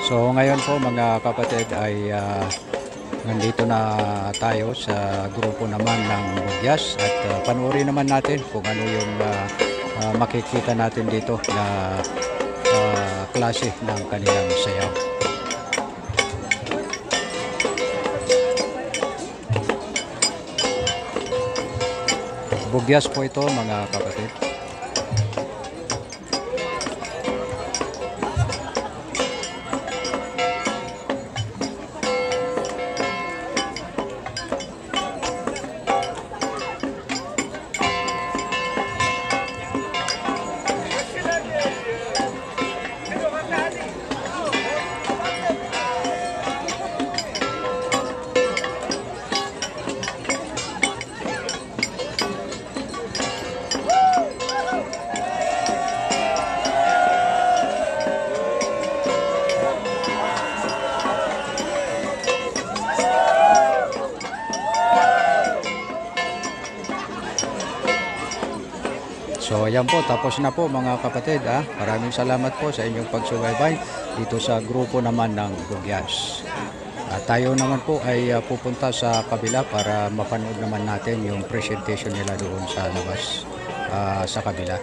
So ngayon po mga kapatid ay nandito na tayo sa grupo naman ng Bugyas at panoorin naman natin kung ano yung makikita natin dito na klase ng kanilang sayaw. Bugyas po ito mga kapatid. So ayan po, tapos na po mga kapatid. Maraming salamat po sa inyong pagsubaybay dito sa grupo naman ng Bugyas. At tayo naman po ay pupunta sa kabila para mapanood naman natin yung presentation nila doon sa labas sa kabila.